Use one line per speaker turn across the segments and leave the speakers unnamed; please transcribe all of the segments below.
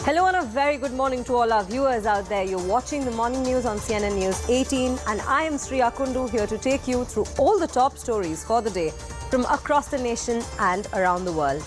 Hello and a very good morning to all our viewers out there. You're watching the morning news on CNN News 18 and I am Sri Akundu here to take you through all the top stories for the day from across the nation and around the world.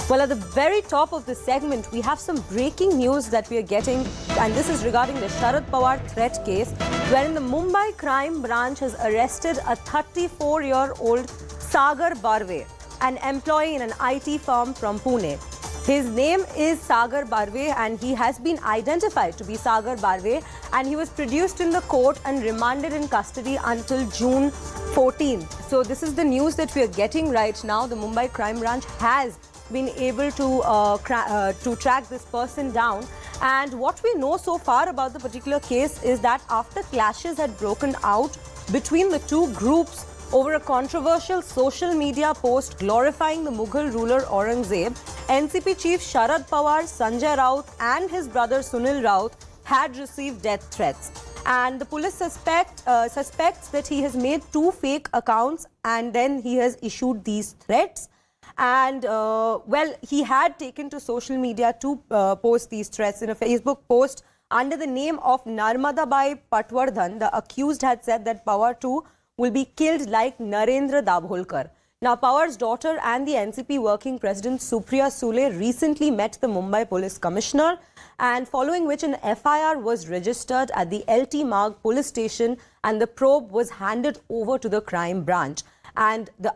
Well, at the very top of this segment, we have some breaking news that we are getting, and this is regarding the Sharad Pawar threat case, wherein the Mumbai crime branch has arrested a 34-year-old Sagar Barve, an employee in an IT firm from Pune. His name is Sagar Barve and he has been identified to be Sagar Barve, and he was produced in the court and remanded in custody until June 14th. So this is the news that we are getting right now. The Mumbai crime branch has been able to track this person down, and what we know so far about the particular case is that after clashes had broken out between the two groups over a controversial social media post glorifying the Mughal ruler Aurangzeb, NCP chief Sharad Pawar, Sanjay Raut and his brother Sunil Raut had received death threats. And the police suspects that he has made two fake accounts and then he has issued these threats. And well, he had taken to social media to post these threats. In a Facebook post under the name of Narmada Bai Patwardhan, the accused had said that Pawar too will be killed like Narendra Dabholkar. Now, Pawar's daughter and the NCP working president Supriya Sule recently met the Mumbai Police Commissioner, and following which an FIR was registered at the LT Marg police station and the probe was handed over to the crime branch. And the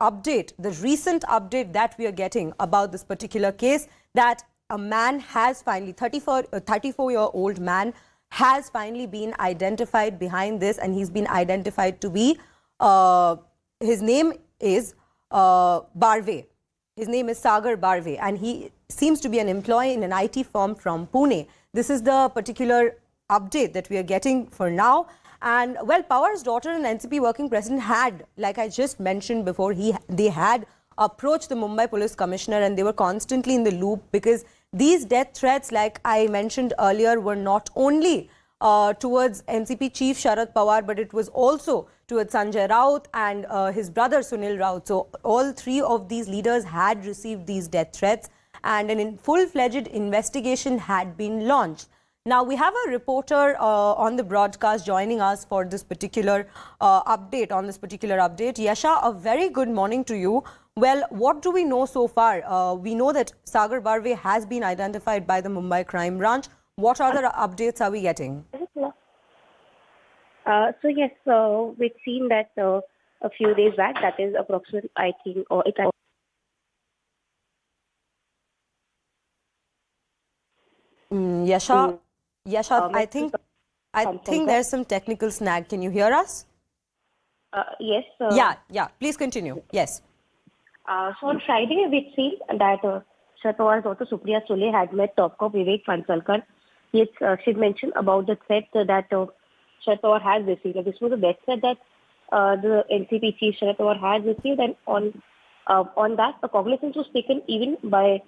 recent update that we are getting about this particular case, that a man has finally, 34-year-old man has finally been identified behind this, and he's been identified to be his name is Barve. His name is Sagar Barve, and he seems to be an employee in an IT firm from Pune. This is the particular update that we are getting for now. And well, Pawar's daughter and NCP working president had, like I just mentioned before, they had approached the Mumbai Police Commissioner, and they were constantly in the loop because these death threats, like I mentioned earlier, were not only towards NCP chief Sharad Pawar, but it was also towards Sanjay Raut and his brother Sunil Raut. So all three of these leaders had received these death threats, and an full-fledged investigation had been launched. Now, we have a reporter on the broadcast joining us for this particular update, Yasha, a very good morning to you. Well, what do we know so far? We know that Sagar Barve has been identified by the Mumbai crime branch. What other updates are we getting?
So yes, we've seen that a few days back, that is approximately, I think,
Yasha, I think there's some technical snag. Can you hear us?
Yes.
Yeah. Please continue. Yes.
So on Friday, we've seen that Sharad Pawar's daughter Supriya Sule had met top cop Vivek Pansalkar. Yes, she mentioned about the threat that Sharad Pawar has received. This was a death threat that the NCP chief Sharad Pawar has received, and on that, the cognizance was taken even by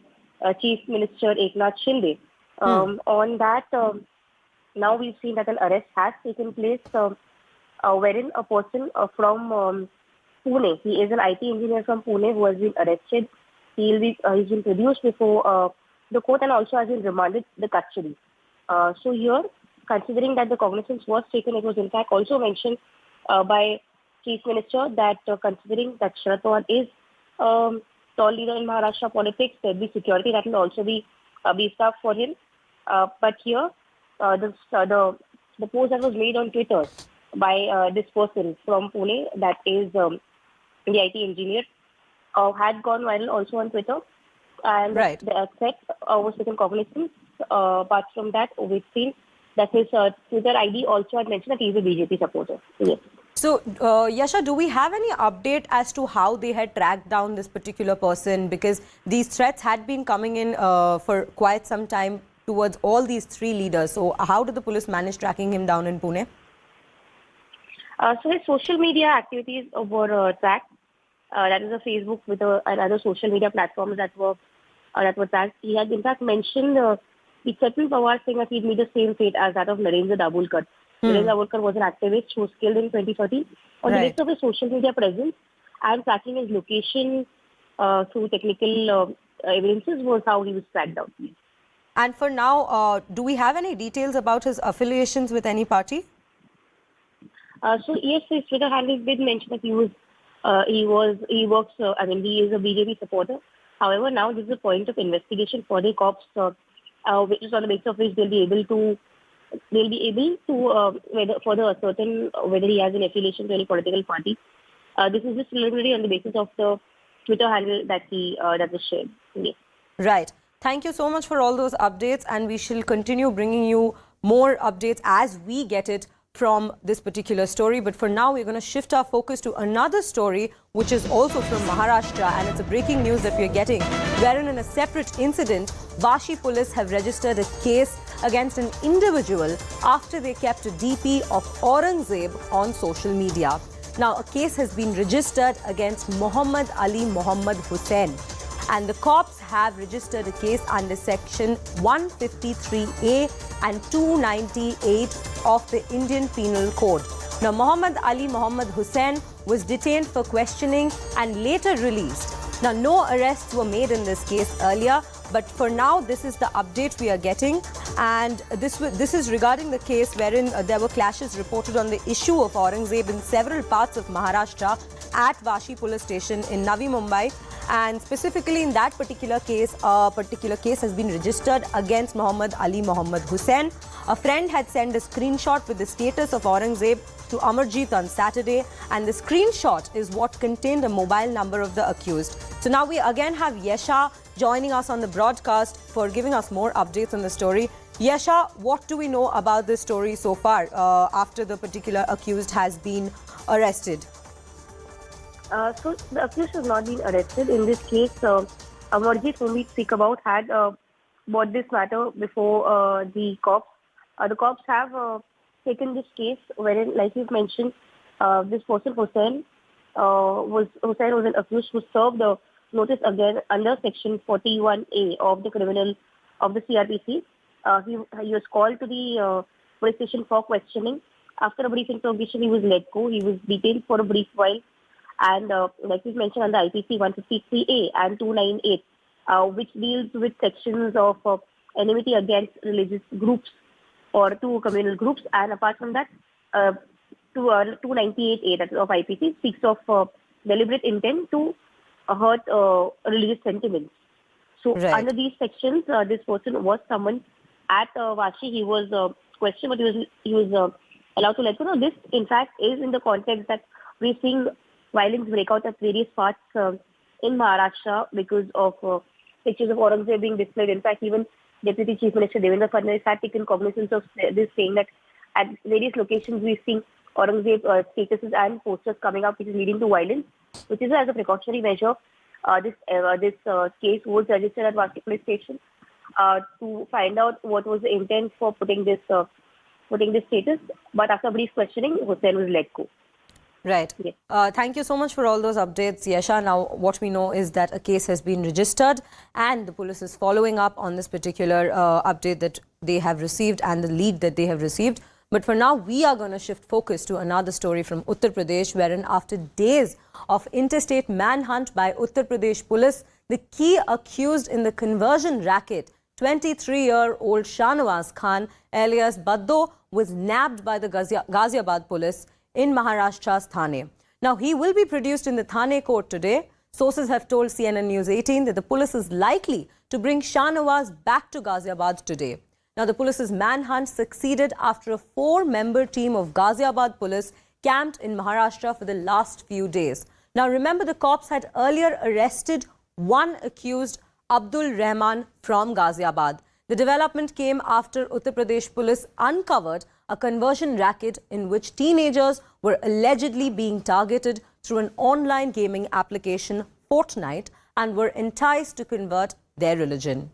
Chief Minister Eknath Shinde. On that, now we've seen that an arrest has taken place, wherein a person from Pune, he is an IT engineer from Pune who has been arrested. He's been produced before the court and also has been remanded the custody. So here, considering that the cognizance was taken, it was in fact also mentioned by Chief Minister that considering that Sharad Pawar is tall leader in Maharashtra politics, there will be security that will also be beefed up for him. But here, the post that was made on Twitter by this person from Pune, that is the IT engineer, had gone viral also on Twitter. And
right.
The threat was taken cognizance. Apart from that, we've seen that his Twitter ID also had mentioned that he is a BJP supporter. Yes.
So, Yasha, do we have any update as to how they had tracked down this particular person? Because these threats had been coming in for quite some time towards all these three leaders. So, how did the police manage tracking him down in Pune?
So, his social media activities were tracked. That is a Facebook with and other social media platforms that were tracked. He had in fact mentioned the certain Pawar saying that he'd meet the same fate as that of Narendra Dabholkar. Narendra Dabholkar was an activist who was killed in 2013. On the basis of his social media presence and tracking his location through technical evidences was how he was tracked down.
And for now, do we have any details about his affiliations with any party?
So yes, his Twitter handle did mention that he is a BJP supporter. However, now this is a point of investigation for the cops, which is on the basis of which they'll be able to whether further ascertain whether he has an affiliation to any political party. This is just preliminary on the basis of the Twitter handle that was shared. Yes.
Right. Thank you so much for all those updates, and we shall continue bringing you more updates as we get it from this particular story. But for now, we're going to shift our focus to another story, which is also from Maharashtra, and it's a breaking news that we're getting, wherein in a separate incident, Vashi police have registered a case against an individual after they kept a DP of Aurangzeb on social media. Now, a case has been registered against Muhammad Ali Muhammad Hussain, and the cops have registered a case under section 153A and 298 of the Indian Penal Code. Now, Muhammad Ali Muhammad Hussain was detained for questioning and later released. Now, no arrests were made in this case earlier, but for now, this is the update we are getting, and this is regarding the case wherein there were clashes reported on the issue of Aurangzeb in several parts of Maharashtra at Vashi police station in Navi Mumbai. And specifically in that particular case, a particular case has been registered against Muhammad Ali Muhammad Hussain. A friend had sent a screenshot with the status of Aurangzeb to Amarjeet on Saturday, and the screenshot is what contained a mobile number of the accused. So now we again have Yesha joining us on the broadcast for giving us more updates on the story. Yesha, what do we know about this story so far after the particular accused has been arrested?
So the accused has not been arrested. In this case, Amarjeet, whom we speak about, had brought this matter before the cops. The cops have taken this case wherein, like you've mentioned, this person Hussain was an accused who served the notice again under section 41A of the CRPC. He was called to the police station for questioning. After a brief interrogation, he was let go. He was detained for a brief while. And like we mentioned under IPC 153A and 298, which deals with sections of enmity against religious groups or two communal groups. And apart from that, 298A, that is of IPC, speaks of deliberate intent to hurt religious sentiments. So
right.
Under these sections, this person was summoned at Vashi. He was questioned, but he was allowed to let go. Now, this, in fact, is in the context that we're seeing violence break out at various parts in Maharashtra because of pictures of Aurangzeb being displayed. In fact, even Deputy Chief Minister Devendra Fadnavis had taken cognizance of this, saying that at various locations we've seen Aurangzeb statuses and posters coming up, which is leading to violence, which is as a precautionary measure. This case was registered at Vashi Police Station to find out what was the intent for putting this status. But after brief questioning, Hussain was let go.
Right.
Yes.
Thank you so much for all those updates, Yesha. Now, what we know is that a case has been registered and the police is following up on this particular update that they have received and the lead that they have received. But for now, we are going to shift focus to another story from Uttar Pradesh, wherein after days of interstate manhunt by Uttar Pradesh police, the key accused in the conversion racket, 23-year-old Shahnawaz Khan, alias Baddo, was nabbed by the Ghaziabad Police in Maharashtra's Thane. Now, he will be produced in the Thane court today. Sources have told CNN News 18 that the police is likely to bring Shahnawaz back to Ghaziabad today. Now, the police's manhunt succeeded after a 4-member team of Ghaziabad police camped in Maharashtra for the last few days. Now, remember, the cops had earlier arrested one accused, Abdul Rahman, from Ghaziabad. The development came after Uttar Pradesh police uncovered a conversion racket in which teenagers were allegedly being targeted through an online gaming application, Fortnite, and were enticed to convert their religion.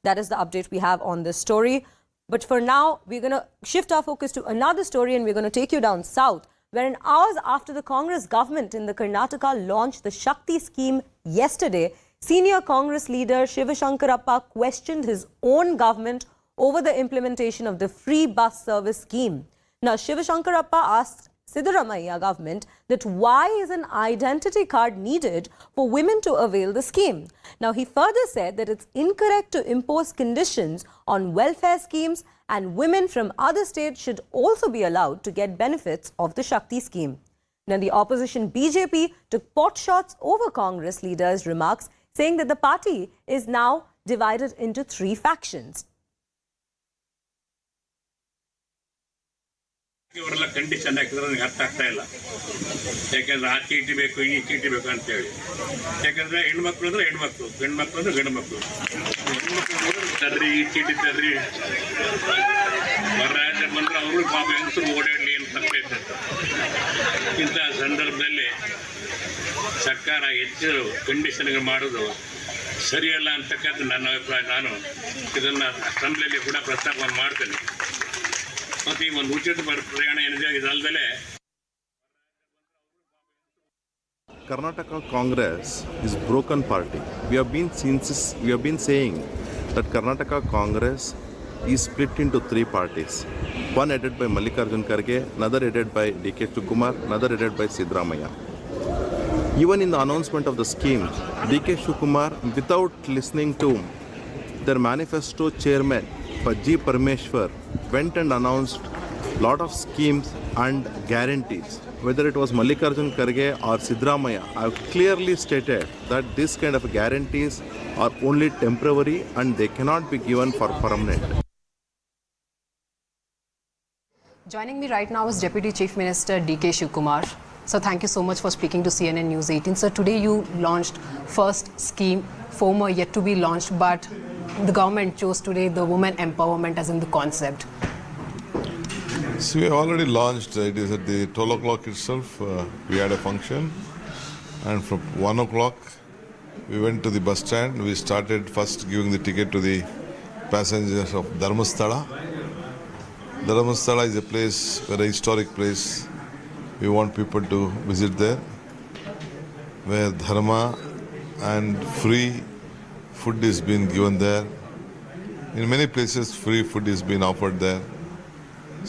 That is the update we have on this story. But for now, we're going to shift our focus to another story, and we're going to take you down south, wherein hours after the Congress government in the Karnataka launched the Shakti scheme yesterday, senior Congress leader Shiva Shankarappa questioned his own government over the implementation of the free bus service scheme. Now, Shiva Shankarappa asked Siddaramaiah government that why is an identity card needed for women to avail the scheme. Now, he further said that it's incorrect to impose conditions on welfare schemes and women from other states should also be allowed to get benefits of the Shakti scheme. Now, the opposition BJP took pot shots over Congress leaders' remarks, saying that the party is now divided into three factions.
ಇವರೆಲ್ಲ condition ಹಾಕಿದ್ರೆ ನನಗೆ ಅರ್ಥ ಆಗ್ತಾ ಇಲ್ಲ. ಯಾಕಂದ್ರೆ ಆ ಚೀಟಿ ಬೇಕು ಈ ಚೀಟಿ ಬೇಕು ಅಂತೇಳಿ. ಯಾಕಂದ್ರೆ ಹೆಣ್ಮಕ್ಳು ಅಂದ್ರೆ ಹೆಣ್ಮಕ್ಳು, ಗಂಡು ಮಕ್ಕಳು ಅಂದ್ರೆ ಗಂಡು ಮಕ್ಕಳು. ಹೆಣ್ಮಕ್ಳು ತರ್ರಿ ಈ ಚೀಟಿ ತರ್ರಿ ಮಹಾರಾಜ ಬಂದ್ರೆ ಅವರು ಪಾಪ ಹೆಂಗಸರು ಓಡಾಡಲಿ ಅಂತ ತಪ್ಪೈತೆ. ಇಂಥ ಸಂದರ್ಭದಲ್ಲಿ ಸರ್ಕಾರ ಹೆಚ್ಚು ಕಂಡೀಷನ್ಗಳು ಮಾಡೋದು ಸರಿಯಲ್ಲ ಅಂತಕ್ಕಂಥ ನನ್ನ ಅಭಿಪ್ರಾಯ. ನಾನು ಇದನ್ನು ಅಸೆಂಬ್ಲಿಯಲ್ಲಿ ಕೂಡ ಪ್ರಸ್ತಾಪ ಮಾಡ್ತೇನೆ. ಮತ್ತು ಈ ಒಂದು ಉಚಿತ ಪ್ರಯಾಣ ಏನಿದೆ ಇದಲ್ಲದೆ
Karnataka Congress is broken party. We have been saying that Karnataka Congress is split into three parties. One headed by Mallikarjun Kharge, another headed by D.K. Shivakumar, another headed by Siddaramaiah. Even in the announcement of the scheme, D.K. Shivakumar, without listening to their manifesto chairman, G. Parmeshwar, went and announced lot of schemes and guarantees. Whether it was Mallikarjun Kharge or Siddaramaiah, I have clearly stated that this kind of guarantees are only temporary and they cannot be given for permanent.
Joining me right now is Deputy Chief Minister D.K. Shivakumar. So thank you so much for speaking to CNN News 18. So today you launched first scheme, former yet to be launched, but the government chose today the women empowerment as in the concept.
So we already launched, it is at the 12 o'clock itself, we had a function, and from 1 o'clock we went to the bus stand. We started first giving the ticket to the passengers of Dharmasthala. Dharmasthala is a place, very historic place. We want people to visit there, where dharma and free food is being given there. In many places free food is being offered there.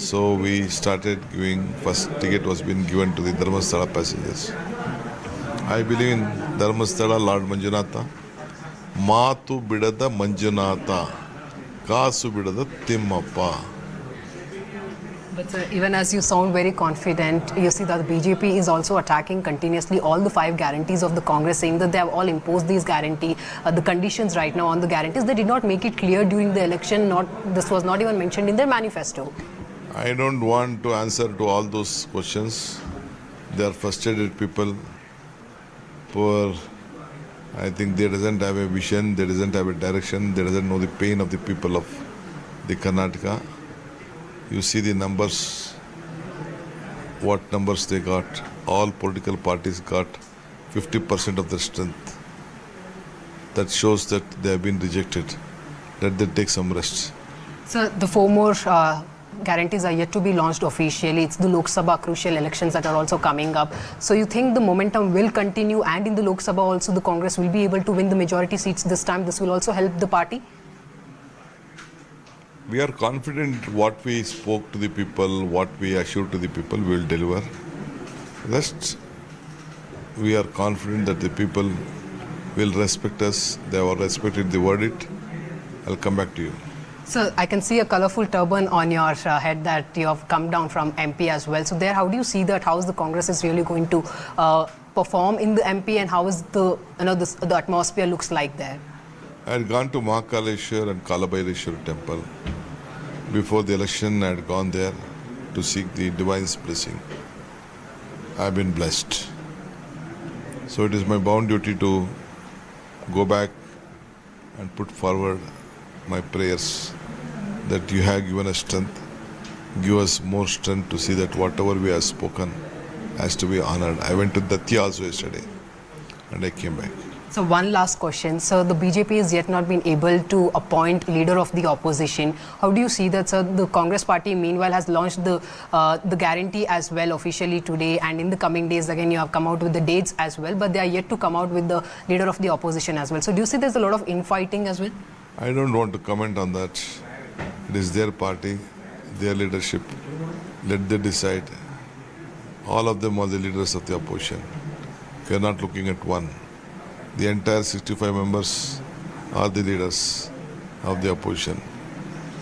So we started giving, first ticket was being given to the Dharmasthala passengers. I believe in Dharmasthala Lord Manjunatha. Maatu bidada Manjunatha, Kaasu bidada Timmappa.
But even as you sound very confident, you see that the BJP is also attacking continuously all the 5 guarantees of the Congress, saying that they have all imposed these the conditions right now on the guarantees. They did not make it clear during the election. This was not even mentioned in their manifesto.
I don't want to answer to all those questions. They are frustrated people. Poor, I think they doesn't have a vision, they doesn't have a direction, they doesn't know the pain of the people of the Karnataka. You see the numbers, what numbers they got. All political parties got 50% of their strength. That shows that they have been rejected. Let them take some rest.
So the 4 more guarantees are yet to be launched officially. It's the Lok Sabha crucial elections that are also coming up. So you think the momentum will continue, and in the Lok Sabha also the Congress will be able to win the majority seats this time? This will also help the party?
We are confident what we spoke to the people, what we assured to the people, we will deliver. Rest, we are confident that the people will respect us. They have respected the verdict. I'll come back to you.
So I can see a colorful turban on your head that you have come down from MP as well. So there, how do you see that? How is the Congress is really going to perform in the MP, and how is the atmosphere looks like there?
I had gone to Mahakaleshwar and Kalabhaireshwar temple. Before the election, I had gone there to seek the divine's blessing. I have been blessed. So it is my bound duty to go back and put forward my prayers that you have given us strength. Give us more strength to see that whatever we have spoken has to be honored. I went to Datti also yesterday and I came back.
So one last question. So the BJP has yet not been able to appoint leader of the opposition. How do you see that, sir? The Congress party meanwhile has launched the guarantee as well officially today, and in the coming days again you have come out with the dates as well, but they are yet to come out with the leader of the opposition as well. So do you see there's a lot of infighting as well?
I don't want to comment on that. It is their party, their leadership. Let them decide. All of them are the leaders of the opposition. We are not looking at one. The entire 65 members are the leaders of the opposition.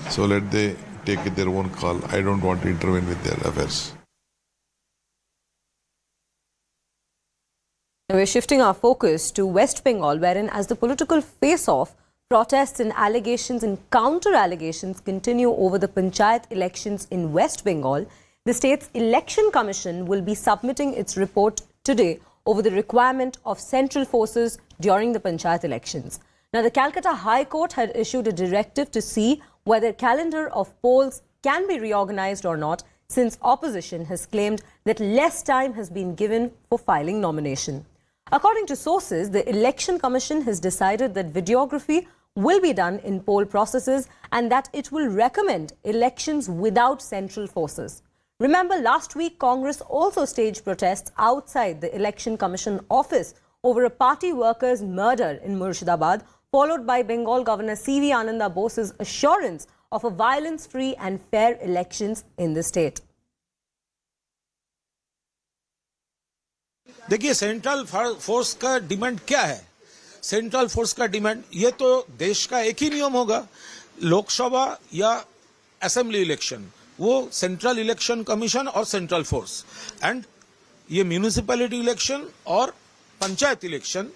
So let they take it their own call. I don't want to intervene with their affairs.
We're shifting our focus to West Bengal, wherein as the political face-off, protests and allegations and counter-allegations continue over the Panchayat elections in West Bengal, the state's election commission will be submitting its report today over the requirement of central forces during the Panchayat elections. Now, the Calcutta High Court had issued a directive to see whether calendar of polls can be reorganized or not, since opposition has claimed that less time has been given for filing nomination. According to sources, the Election Commission has decided that videography will be done in poll processes and that it will recommend elections without central forces. Remember, last week, Congress also staged protests outside the Election Commission office over a party worker's murder in Murshidabad, followed by Bengal Governor C.V. Ananda Bose's assurance of a violence-free and fair elections in the state.
देखिए central force का demand क्या है? Central force का demand ये तो देश का एक ही नियम होगा, लोकसभा या असेंबली इलेक्शन वो सेंट्रल इलेक्शन कमीशन और सेंट्रल फोर्स, एंड ये म्यूनिसिपैलिटी इलेक्शन और पंचायत इलेक्शन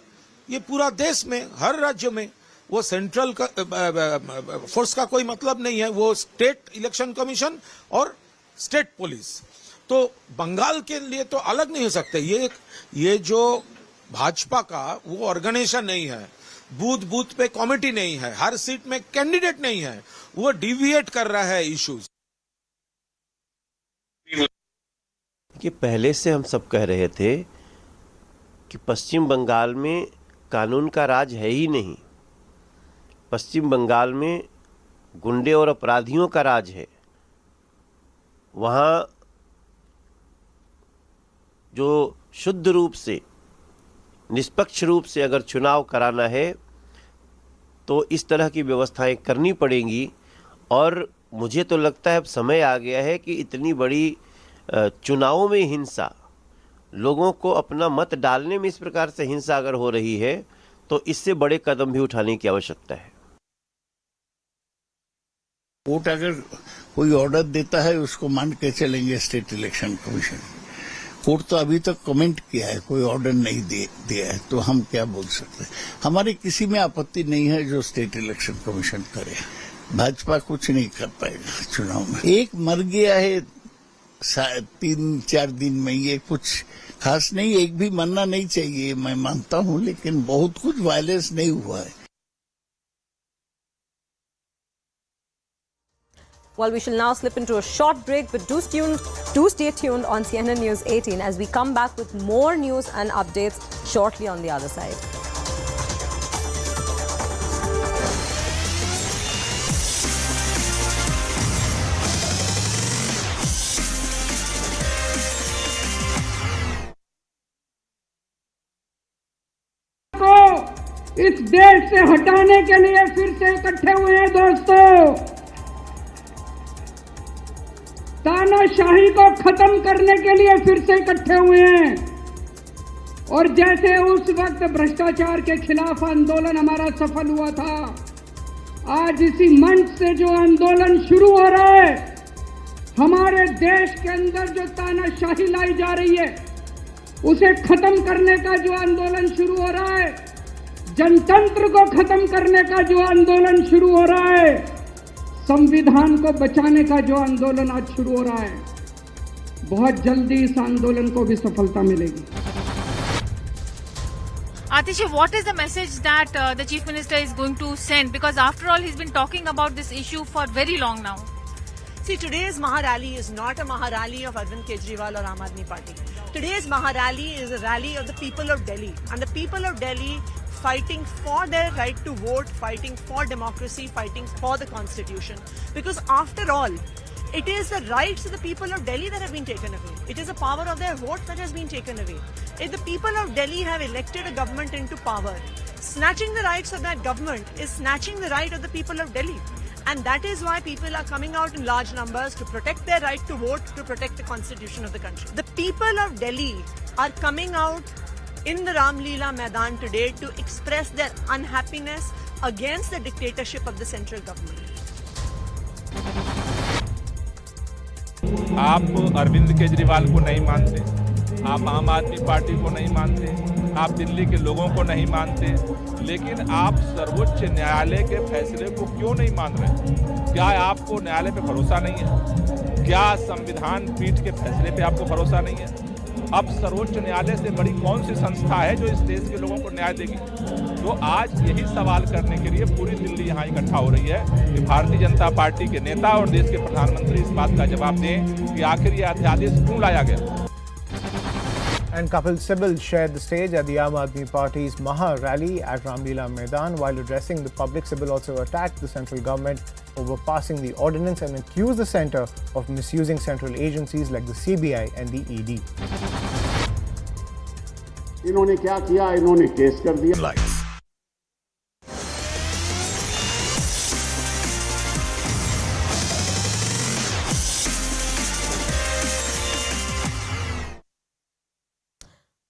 ये पूरा देश में हर राज्य में वो सेंट्रल फोर्स का कोई मतलब नहीं है, वो स्टेट इलेक्शन कमीशन और स्टेट पुलिस। तो बंगाल के लिए तो अलग नहीं हो सकते। ये जो भाजपा का वो ऑर्गेनाइजेशन नहीं है, बूथ बूथ पे कमेटी नहीं है, हर सीट में कैंडिडेट नहीं है, वो डिविएट कर रहा है इश्यूज।
कि पहले से हम सब कह रहे थे कि पश्चिम बंगाल में कानून का राज है ही नहीं, पश्चिम बंगाल में गुंडे और अपराधियों का राज है। वहाँ जो शुद्ध रूप से निष्पक्ष रूप से अगर चुनाव कराना है तो इस तरह की व्यवस्थाएं करनी पड़ेंगी, और मुझे तो लगता है अब समय आ गया है कि इतनी बड़ी चुनावों में हिंसा, लोगों को अपना मत डालने में इस प्रकार से हिंसा अगर हो रही है तो इससे बड़े कदम भी उठाने की आवश्यकता है।
कोर्ट अगर कोई ऑर्डर देता है उसको मान के चलेंगे स्टेट इलेक्शन कमीशन। कोर्ट तो अभी तक कमेंट किया है, कोई ऑर्डर नहीं दिया है, तो हम क्या बोल सकते हैं। हमारे किसी में आपत्ति नहीं है जो स्टेट इलेक्शन कमीशन करे। भाजपा कुछ नहीं कर पाएगा चुनाव में। एक मर गया है 3-4 दिन में, ये कुछ खास नहीं, एक भी मरना नहीं चाहिए मैं मानता हूं, लेकिन बहुत कुछ वायलेंस नहीं हुआ है।
Well, we shall now slip into a short break, but do stay tuned on CNN News 18 as we come back with more news and updates shortly on the other side.
इस देश से हटाने के लिए फिर से इकट्ठे हुए हैं दोस्तों। तानाशाही को खत्म करने के लिए फिर से इकट्ठे हुए हैं। और जैसे उस वक्त भ्रष्टाचार के खिलाफ आंदोलन हमारा सफल हुआ था, आज इसी मंच से जो आंदोलन शुरू हो रहा है, हमारे देश के अंदर जो तानाशाही लाई जा रही है उसे खत्म करने का जो आंदोलन शुरू हो रहा है, जनतंत्र को खत्म करने का जो आंदोलन शुरू हो रहा है, संविधान को बचाने का जो आंदोलन आज शुरू हो रहा है, बहुत जल्दी इस आंदोलन को भी सफलता मिलेगी।
Atish, what is the message that the Chief Minister is going to send? Because after all, he's been talking about this issue for very long now.
See, today's Maharali is not a Maharali of Arvind Kejriwal or Aam Aadmi Party. Today's Maharali is a rally of the people of Delhi. And the people of Delhi fighting for their right to vote, fighting for democracy, fighting for the constitution. Because after all, it is the rights of the people of Delhi that have been taken away. It is the power of their vote that has been taken away. If the people of Delhi have elected a government into power, snatching the rights of that government is snatching the right of the people of Delhi. And that is why people are coming out in large numbers to protect their right to vote, to protect the constitution of the country. The people of Delhi are coming out in the Ram Leela Maidan today to express their unhappiness against the dictatorship of the central government.
आप अरविंद केजरीवाल को नहीं मानते, आप आम आदमी party को नहीं मानते, आप दिल्ली के लोगों को नहीं मानते, लेकिन आप सर्वोच्च न्यायालय के फैसले को क्यों नहीं मान रहे? क्या आपको न्यायालय पे भरोसा नहीं है? क्या संविधान पीठ के फैसले पे आपको भरोसा नहीं है? अब सर्वोच्च न्यायालय से बड़ी कौन सी संस्था है जो इस देश के लोगों को न्याय देगी? तो आज यही सवाल करने के लिए पूरी दिल्ली यहाँ इकट्ठा हो रही है कि भारतीय जनता पार्टी के नेता और देश के प्रधानमंत्री इस बात का जवाब दें कि आखिर ये अध्यादेश क्यों लाया गया।
And Kapil Sibal shared the stage at the Aam Aadmi Party's Maha rally at Ramleela Maidan. While addressing the public, Sibal also attacked the central government over passing the ordinance and accused the centre of misusing central agencies like the CBI and the ED.
इन्होंने क्या किया? इन्होंने case कर दिया।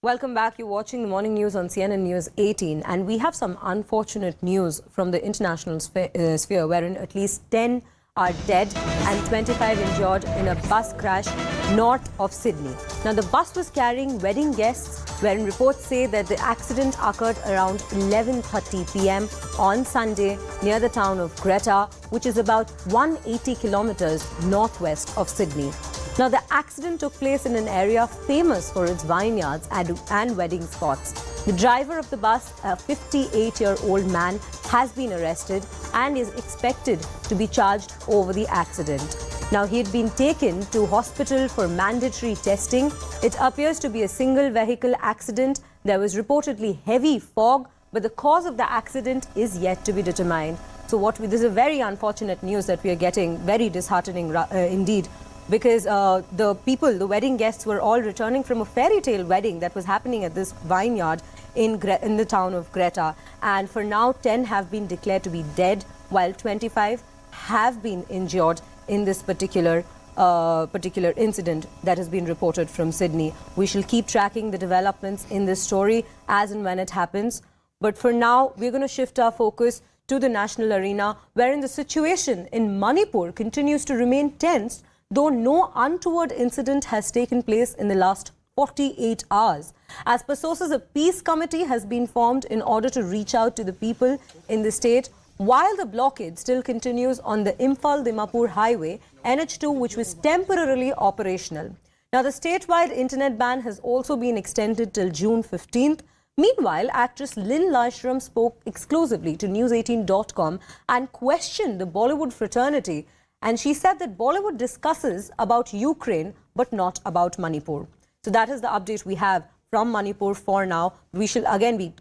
Welcome back. You're watching the morning news on CNN News 18, and we have some unfortunate news from the international sphere wherein at least 10 are dead and 25 injured in a bus crash north of Sydney. Now, the bus was carrying wedding guests, wherein reports say that the accident occurred around 11:30 p.m. on Sunday near the town of Greta, which is about 180 kilometers northwest of Sydney. Now, the accident took place in an area famous for its vineyards and wedding spots. The driver of the bus, a 58-year-old man, has been arrested and is expected to be charged over the accident. Now, he had been taken to hospital for mandatory testing. It appears to be a single vehicle accident. There was reportedly heavy fog, but the cause of the accident is yet to be determined. So, this is a very unfortunate news that we are getting, very disheartening indeed. Because the wedding guests were all returning from a fairy tale wedding that was happening at this vineyard in the town of Greta. And for now, 10 have been declared to be dead, while 25 have been injured in this particular incident that has been reported from Sydney. We shall keep tracking the developments in this story as and when it happens. But for now, we're going to shift our focus to the national arena, wherein the situation in Manipur continues to remain tense, though no untoward incident has taken place in the last 48 hours. As per sources, a peace committee has been formed in order to reach out to the people in the state, while the blockade still continues on the Imphal-Dimapur highway, NH2, which was temporarily operational. Now, the statewide internet ban has also been extended till June 15th. Meanwhile, actress Lynn Lashram spoke exclusively to News18.com and questioned the Bollywood fraternity. And she said that Bollywood discusses about Ukraine, but not about Manipur. So that is the update we have from Manipur for now. We shall again be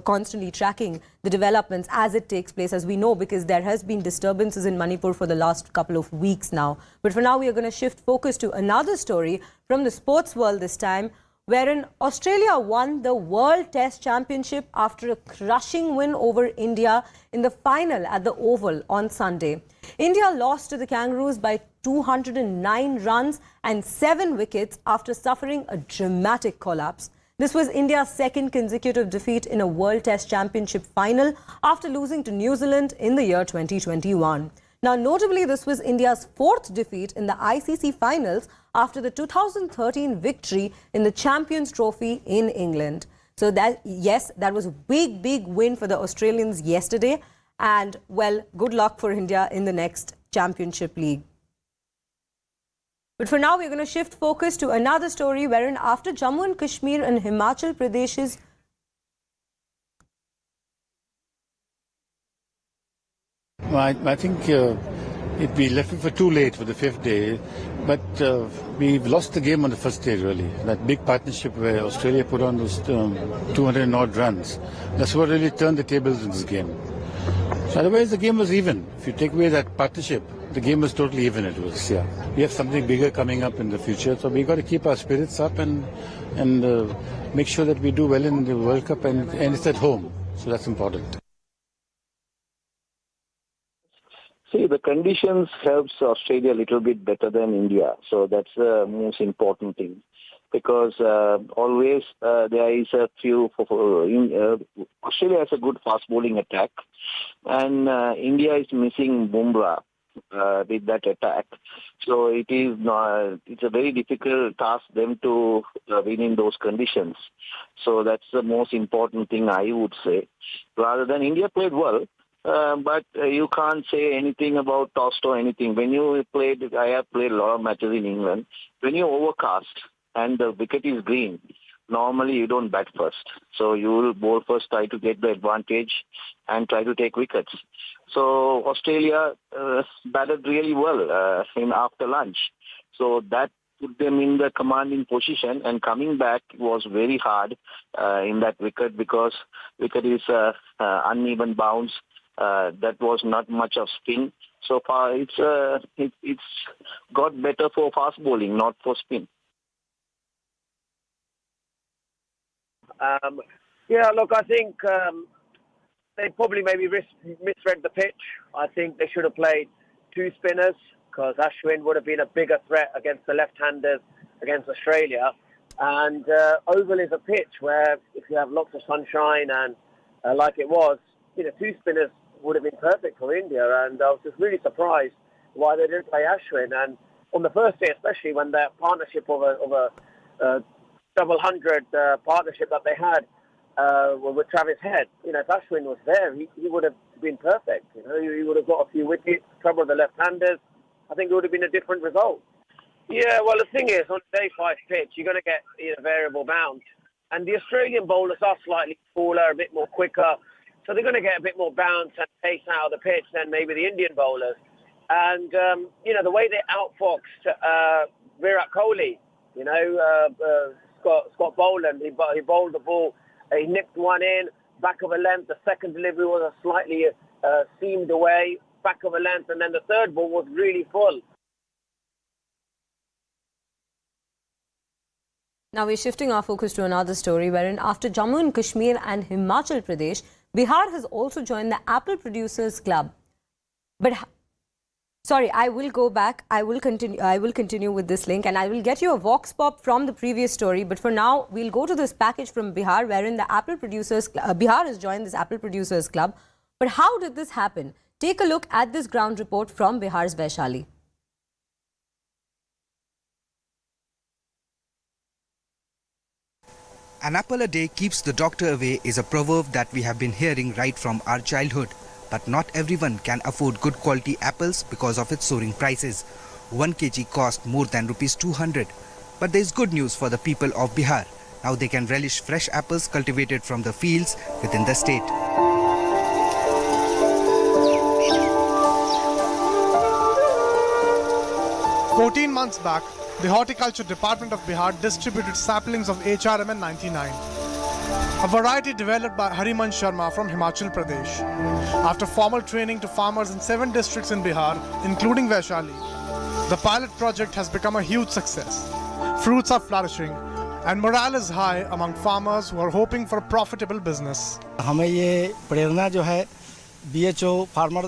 constantly tracking the developments as it takes place, as we know, because there has been disturbances in Manipur for the last couple of weeks now. But for now, we are going to shift focus to another story from the sports world this time, wherein Australia won the World Test Championship after a crushing win over India in the final at the Oval on Sunday. India lost to the Kangaroos by 209 runs and 7 wickets after suffering a dramatic collapse. This was India's second consecutive defeat in a World Test Championship final after losing to New Zealand in the year 2021. Now, notably, this was India's 4th defeat in the ICC finals after the 2013 victory in the Champions Trophy in England. So that was a big win for the Australians yesterday. And, well, good luck for India in the next Championship League. But for now, we're going to shift focus to another story wherein after Jammu and Kashmir and Himachal Pradesh's
I think we left it for too late for the 5th day, but we've lost the game on the first day, really. That big partnership where Australia put on those 200 odd runs, that's what really turned the tables in this game. So otherwise, the game was even. If you take away that partnership, the game was totally even. It was, yeah. We have something bigger coming up in the future, so we got to keep our spirits up and make sure that we do well in the World Cup, and it's at home, so that's important.
See, the conditions helps Australia a little bit better than India. So that's the most important thing. Because always there is a few... Australia has a good fast bowling attack. And India is missing Bumrah with that attack. So it's a very difficult task them to win in those conditions. So that's the most important thing I would say. Rather than India played well. But you can't say anything about toss or anything. When you played, I have played a lot of matches in England. When you overcast and the wicket is green, normally you don't bat first. So you will bowl first, try to get the advantage and try to take wickets. So Australia batted really well in after lunch. So that put them in the commanding position, and coming back was very hard in that wicket because wicket is uneven bounce. That was not much of spin. So far, it's got better for fast bowling, not for spin.
Look, I think they probably maybe misread the pitch. I think they should have played two spinners because Ashwin would have been a bigger threat against the left-handers against Australia. And oval is a pitch where if you have lots of sunshine and like it was, two spinners would have been perfect for India. And I was just really surprised why they didn't play Ashwin. And on the first day, especially when that partnership of a double hundred partnership that they had with Travis Head, if Ashwin was there, he would have been perfect. He would have got a few wickets, trouble the left-handers. I think it would have been a different result. Yeah, well, the thing is, on day 5 pitch, you're going to get variable bounce. And the Australian bowlers are slightly taller, a bit more quicker. So they're going to get a bit more bounce and pace out of the pitch than maybe the Indian bowlers. And, the way they outfoxed Virat Kohli, Scott Boland, he bowled the ball, he nipped one in, back of a length. The second delivery was a slightly seamed away, back of a length. And then the third ball was really full.
Now we're shifting our focus to another story wherein after Jammu and Kashmir and Himachal Pradesh, Bihar has also joined the Apple Producers Club. But sorry, I will go back. I will continue with this link and I will get you a vox pop from the previous story. But for now, we'll go to this package from Bihar wherein the Apple Producers Bihar has joined this Apple Producers Club. But how did this happen? Take a look at this ground report from Bihar's Vaishali.
An apple a day keeps the doctor away is a proverb that we have been hearing right from our childhood. But not everyone can afford good quality apples because of its soaring prices. 1 kg cost more than rupees 200. But there is good news for the people of Bihar. Now they can relish fresh apples cultivated from the fields within the state.
"14 months back, the Horticulture Department of Bihar distributed saplings of HRMN 99, a variety developed by Hariman Sharma from Himachal Pradesh. After formal training to farmers in 7 districts in Bihar, including Vaishali, the pilot project has become a huge success. Fruits are flourishing and morale is high among farmers who are hoping for a profitable business.
हमें ये प्रेरणा जो है BHO farmer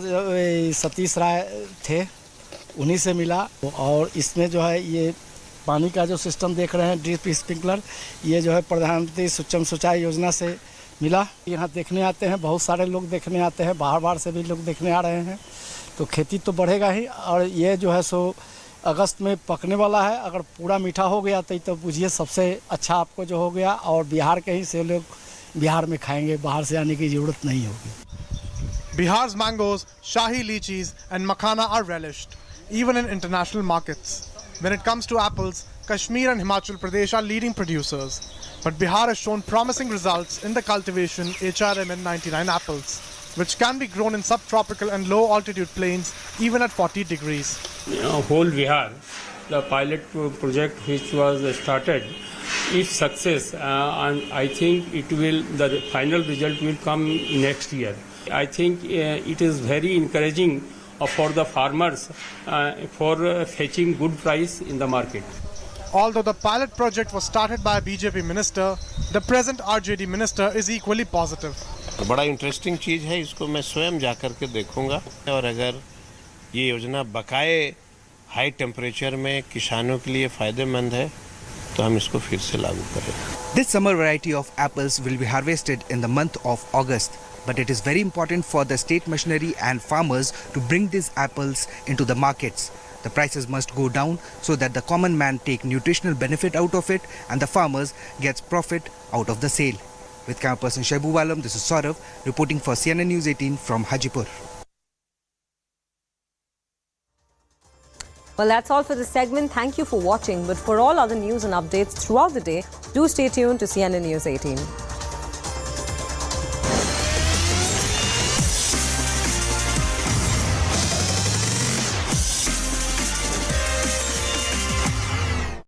Satish राय थे, उन्हीं से मिला। और इसमें जो है ये पानी का जो सिस्टम देख रहे हैं, ड्रिप स्प्रिंकलर, ये जो है प्रधानमंत्री सूक्ष्म सिंचाई योजना से मिला। यहाँ देखने आते हैं, बहुत सारे लोग देखने आते हैं, बाहर से भी लोग देखने आ रहे हैं। तो खेती तो बढ़ेगा ही। और ये जो है सो अगस्त में पकने वाला है। अगर पूरा मीठा हो गया तो बुझिए सबसे अच्छा आपको जो हो गया। और बिहार के ही से लोग बिहार में खाएंगे, बाहर से आने की ज़रूरत नहीं होगी।
Bihar's mangoes, shahi lychees and makhana are relished, even in international markets. When it comes to apples, Kashmir and Himachal Pradesh are leading producers. But Bihar has shown promising results in the cultivation HRMN 99 apples, which can be grown in subtropical and low altitude plains even at 40 degrees.
Whole Bihar, the pilot project which was started, is success, and I think the final result will come next year. I think it is very encouraging for the farmers for fetching good price in the market.
Although the pilot project was started by a BJP minister, the present RJD minister is equally positive.
बड़ा interesting चीज़ है, इसको मैं स्वयं जाकर के देखूंगा और अगर
ये योजना बकाए हाई टेम्परेचर में किसानों के लिए फ़ायदेमंद है, तो हम इसको फिर से लागू करें।
This summer variety of apples will be harvested in the month of August, but it is very important for the state machinery and farmers to bring these apples into the markets. The prices must go down so that the common man take nutritional benefit out of it and the farmers gets profit out of the sale. With camera person Shaibu Alam, this is Saurav reporting for CNN News 18 from Hajipur.
Well, that's all for this segment. Thank you for watching. But for all other news and updates throughout the day, do stay tuned to CNN News 18.